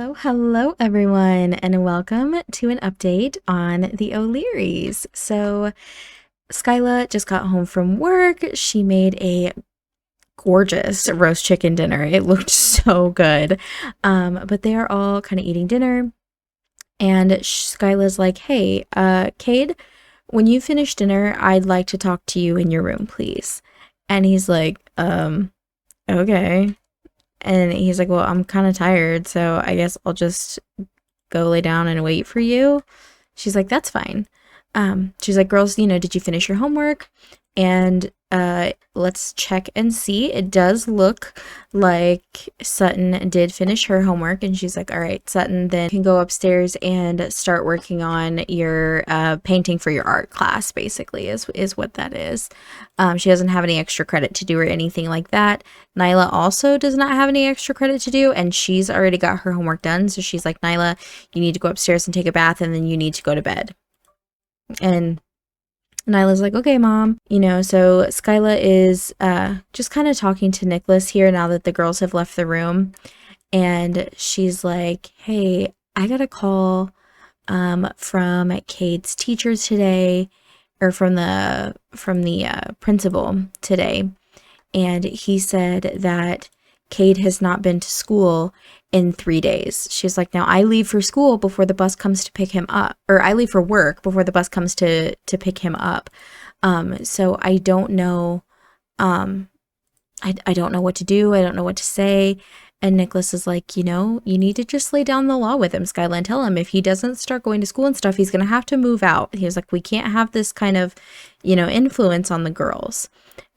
Hello everyone, and welcome to an update on the O'Learys. So, Skyla just got home from work. She made a gorgeous roast chicken dinner. It looked so good. But they are all kind of eating dinner, and Skyla's like, "Hey, Cade, when you finish dinner, I'd like to talk to you in your room, please." And he's like, okay." And he's like, "Well, I'm kind of tired, so I guess I'll just go lay down and wait for you." She's like, "That's fine." She's like, "Girls, did you finish your homework?" And let's check and see. It does look like Sutton did finish her homework, and she's like, "All right, Sutton, then you can go upstairs and start working on your painting for your art class," basically is what that is. She doesn't have any extra credit to do or anything like that. Nyla also does not have any extra credit to do, and she's already got her homework done. So she's like, "Nyla, you need to go upstairs and take a bath, and then you need to go to bed." And Nyla's like, "Okay, Mom." So Skyla is just kind of talking to Nicholas here now that the girls have left the room. And she's like, "Hey, I got a call from Cade's teacher today, or from the principal today. And he said that Cade has not been to school in 3 days." She's like, "Now I leave for school before the bus comes to pick him up, or I leave for work before the bus comes to pick him up. So I don't know, I don't know what to do. I don't know what to say." And Nicholas is like, "You need to just lay down the law with him, Skyla, and tell him if he doesn't start going to school and stuff, he's going to have to move out." He was like, "We can't have this kind of, influence on the girls."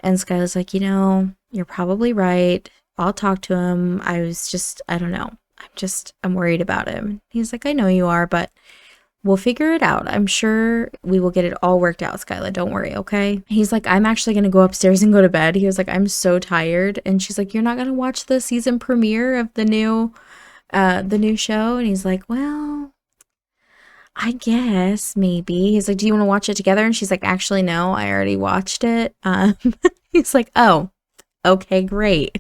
And Skyla's like, "You're probably right. I'll talk to him. I don't know. I'm worried about him." He's like, "I know you are, but we'll figure it out. I'm sure we will get it all worked out, Skyla. Don't worry, okay?" He's like, "I'm actually going to go upstairs and go to bed." He was like, "I'm so tired." And she's like, "You're not going to watch the season premiere of the new show?" And he's like, "Well, I guess maybe." He's like, "Do you want to watch it together?" And she's like, "Actually, no, I already watched it." He's like, "Oh, okay, great."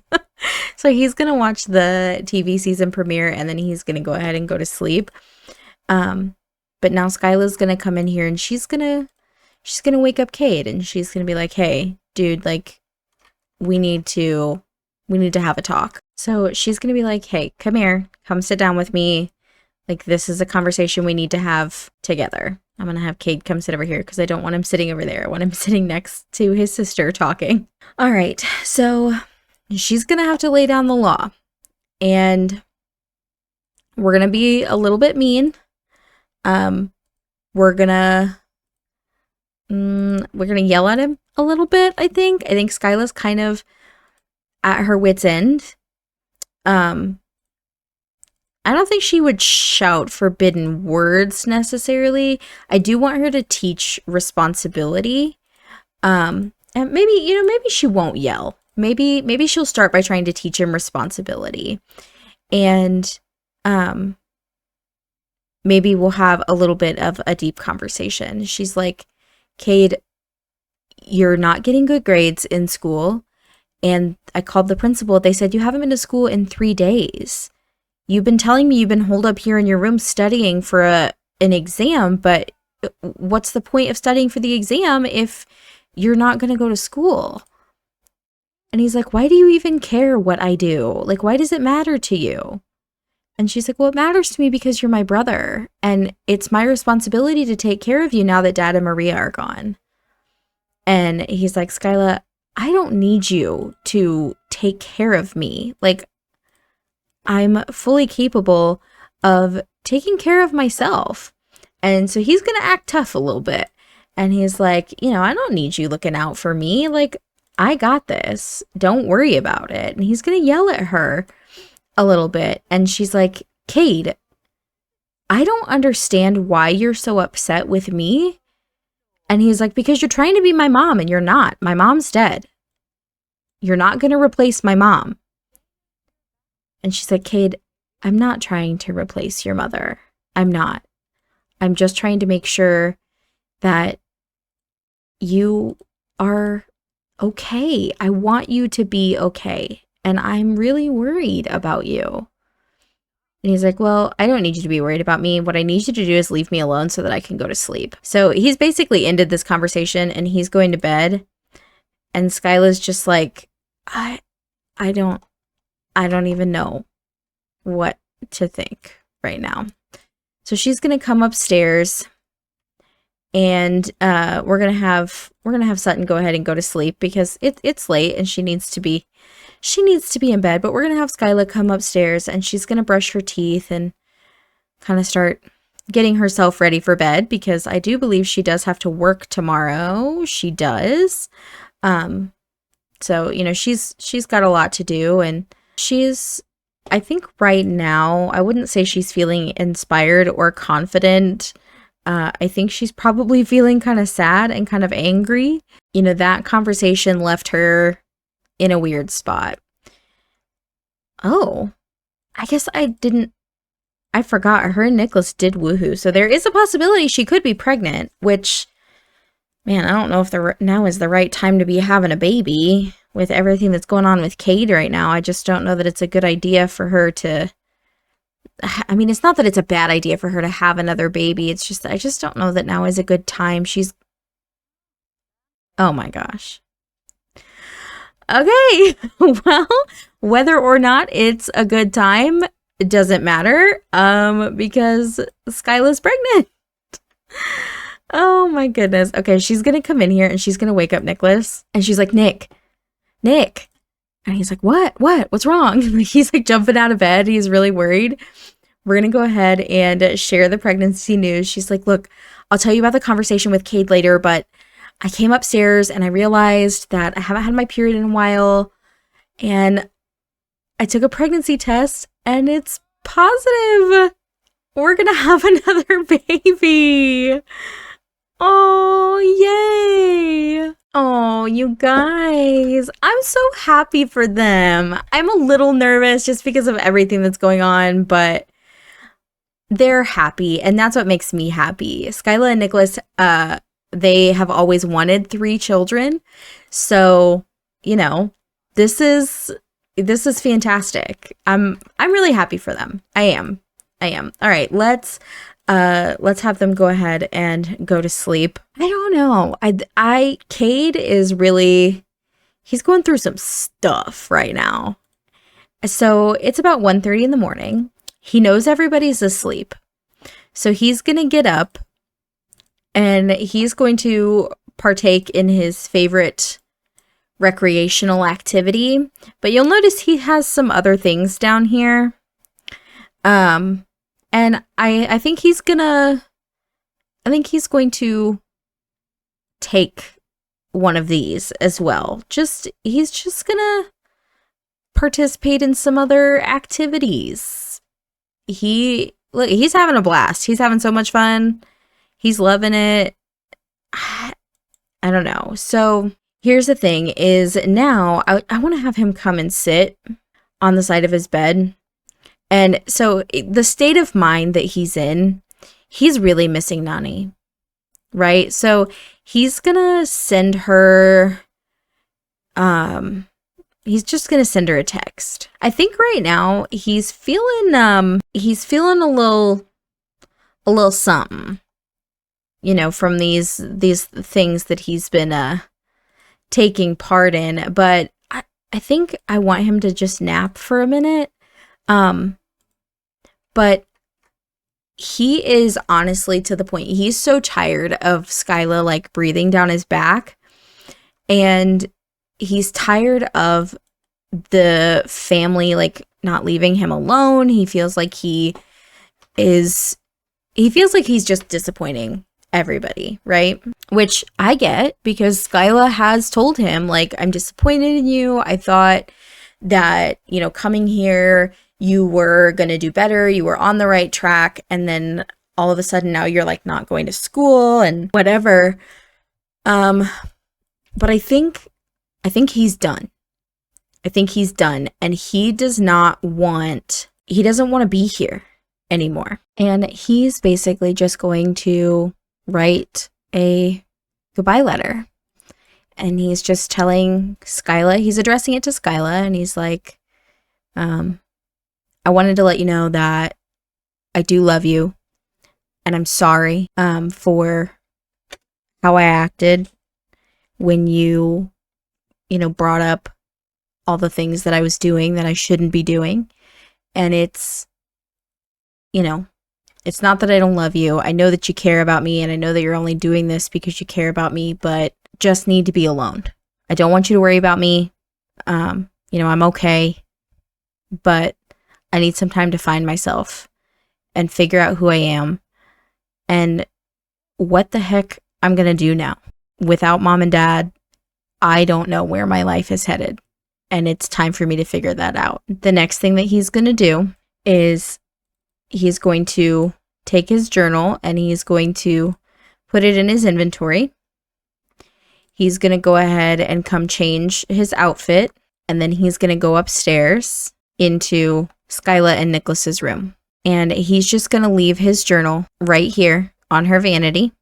So he's going to watch the TV season premiere, and then he's going to go ahead and go to sleep. But now Skyla's going to come in here, and she's going to wake up Cade, and she's going to be like, "Hey, dude, like, we need to have a talk." So she's going to be like, "Hey, come here, come sit down with me. Like, this is a conversation we need to have together." I'm going to have Cade come sit over here because I don't want him sitting over there. I want him sitting next to his sister talking. All right. So she's going to have to lay down the law, and we're going to be a little bit mean. We're gonna yell at him a little bit, I think. Skyla's kind of at her wit's end. I don't think she would shout forbidden words necessarily. I do want her to teach responsibility. And maybe she won't yell. Maybe she'll start by trying to teach him responsibility. And maybe we'll have a little bit of a deep conversation. She's like, "Cade, you're not getting good grades in school. And I called the principal. They said you haven't been to school in 3 days. You've been telling me you've been holed up here in your room studying for an exam, but what's the point of studying for the exam if you're not going to go to school?" And he's like, "Why do you even care what I do? Like, why does it matter to you?" And she's like, "Well, it matters to me because you're my brother, and it's my responsibility to take care of you now that Dad and Maria are gone." And he's like, "Skyla, I don't need you to take care of me. Like, I'm fully capable of taking care of myself." And so he's going to act tough a little bit. And he's like, "I don't need you looking out for me. Like, I got this. Don't worry about it." And he's going to yell at her a little bit. And she's like, "Cade, I don't understand why you're so upset with me." And he's like, "Because you're trying to be my mom, and you're not. My mom's dead. You're not going to replace my mom." And she's like, "Cade, I'm not trying to replace your mother. I'm not. I'm just trying to make sure that you are okay. I want you to be okay. And I'm really worried about you." And he's like, well, I don't need you to be worried about me. What I need you to do is leave me alone so that I can go to sleep. So he's basically ended this conversation and he's going to bed. And Skyla's just like, I don't even know what to think right now. So she's going to come upstairs and we're going to have Sutton go ahead and go to sleep because it's late and she needs to be in bed, but we're going to have Skyla come upstairs and she's going to brush her teeth and kind of start getting herself ready for bed because I do believe she does have to work tomorrow. She does. So, you know, she's got a lot to do and I think right now, I wouldn't say she's feeling inspired or confident. I think she's probably feeling kind of sad and kind of angry. You know, that conversation left her in a weird spot. Oh, I guess I forgot her and Nicholas did woohoo. So there is a possibility she could be pregnant, which, man, I don't know if now is the right time to be having a baby with everything that's going on with Cade right now. I just don't know that it's a good idea for her to, I mean, it's not that it's a bad idea for her to have another baby. It's just, I just don't know that now is a good time. Oh my gosh. Okay, well, whether or not it's a good time, it doesn't matter, because Skyla's pregnant. Oh my goodness. Okay, she's gonna come in here and she's gonna wake up Nicholas, and she's like, Nick, and he's like, what's wrong? He's like jumping out of bed. He's really worried. We're gonna go ahead and share the pregnancy news. She's like, look, I'll tell you about the conversation with Cade later, but I came upstairs and I realized that I haven't had my period in a while and I took a pregnancy test and it's positive. We're gonna have another baby. Oh, yay. Oh, you guys, I'm so happy for them. I'm a little nervous just because of everything that's going on, but they're happy and that's what makes me happy. Skyla and Nicholas, they have always wanted 3 children. So, you know, this is fantastic. I'm really happy for them. I am. All right, let's have them go ahead and go to sleep. I don't know. Cade is really, he's going through some stuff right now. So it's about 1:30 in the morning. He knows everybody's asleep. So he's going to get up and he's going to partake in his favorite recreational activity. But you'll notice he has some other things down here. And I think he's going to take one of these as well. He's just gonna participate in some other activities. He's having a blast. He's having so much fun. He's loving it. I don't know. So here's the thing is now I want to have him come and sit on the side of his bed. And so the state of mind that he's in, he's really missing Nani, right? So he's going to send her, he's just going to send her a text. I think right now he's feeling a little something, you know, from these things that he's been taking part in. But I think I want him to just nap for a minute. But he is honestly to the point, he's so tired of Skyla like breathing down his back, and he's tired of the family like not leaving him alone. He feels like he's just disappointing everybody, right? Which I get, because Skyla has told him, like, I'm disappointed in you. I thought that, you know, coming here, you were going to do better. You were on the right track. And then all of a sudden now you're like not going to school and whatever. But I think he's done. I think he's done. And he doesn't want to be here anymore. And he's basically just going to write a goodbye letter. And he's just telling Skyla, he's addressing it to Skyla, and he's like, I wanted to let you know that I do love you, and I'm sorry for how I acted when you brought up all the things that I was doing that I shouldn't be doing. And it's not that I don't love you. I know that you care about me, and I know that you're only doing this because you care about me, but just need to be alone. I don't want you to worry about me. I'm okay, but I need some time to find myself and figure out who I am and what the heck I'm going to do now. Without mom and dad, I don't know where my life is headed, and it's time for me to figure that out. The next thing that he's going to do is he's going to take his journal and he's going to put it in his inventory. He's going to go ahead and come change his outfit, and then he's going to go upstairs into Skyla and Nicholas's room. And he's just going to leave his journal right here on her vanity.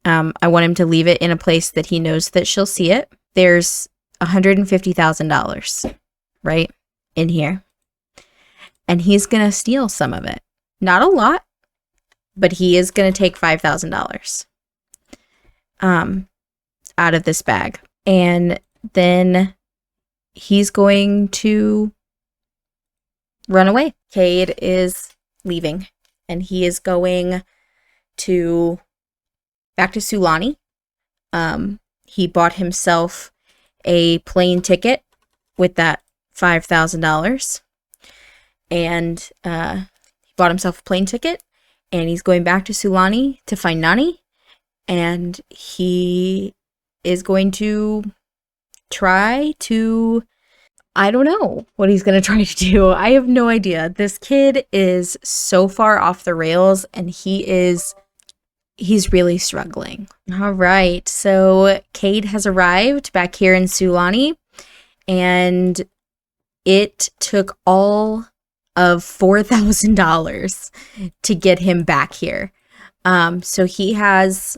I want him to leave it in a place that he knows that she'll see it. There's $150,000 right in here. And he's going to steal some of it. Not a lot, but he is going to take $5,000 out of this bag. And then he's going to run away. Cade is leaving, and he is going back to Sulani. He bought himself a plane ticket with that $5,000. And he bought himself a plane ticket, and he's going back to Sulani to find Nani. And he is going to try to, I don't know what he's going to try to do. I have no idea. This kid is so far off the rails, and he's really struggling. All right, so Cade has arrived back here in Sulani, and it took all of $4,000 to get him back here. So he has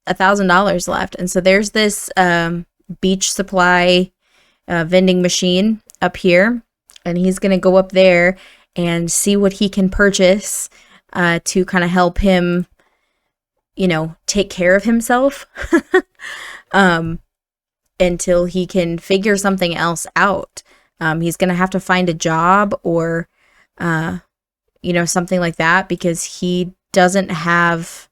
$1,000 left. And so there's this beach supply vending machine up here, and he's going to go up there and see what he can purchase to kind of help him, take care of himself until he can figure something else out. He's going to have to find a job or something like that, because he doesn't have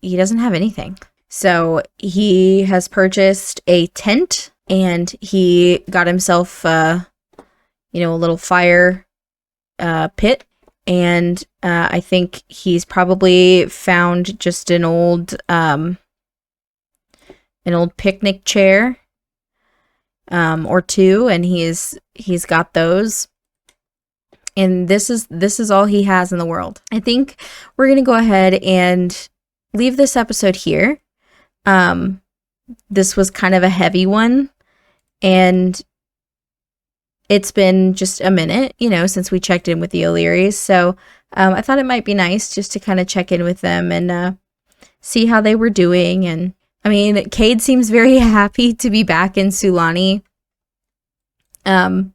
anything. So he has purchased a tent, and he got himself a little fire pit, and I think he's probably found just an old picnic chair or two, and he's got those. And this is all he has in the world. I think we're going to go ahead and leave this episode here. This was kind of a heavy one, and it's been just a minute, since we checked in with the O'Learys. So I thought it might be nice just to kind of check in with them and see how they were doing. And I mean, Cade seems very happy to be back in Sulani. And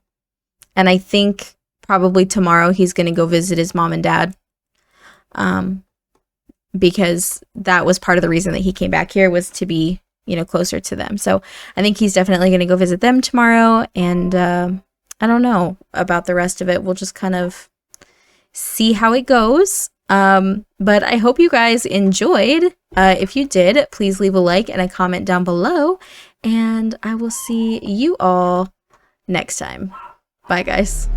I think probably tomorrow he's going to go visit his mom and dad. Because that was part of the reason that he came back here, was to be, closer to them. So I think he's definitely going to go visit them tomorrow. And I don't know about the rest of it. We'll just kind of see how it goes. But I hope you guys enjoyed. If you did, please leave a like and a comment down below. And I will see you all next time. Bye, guys.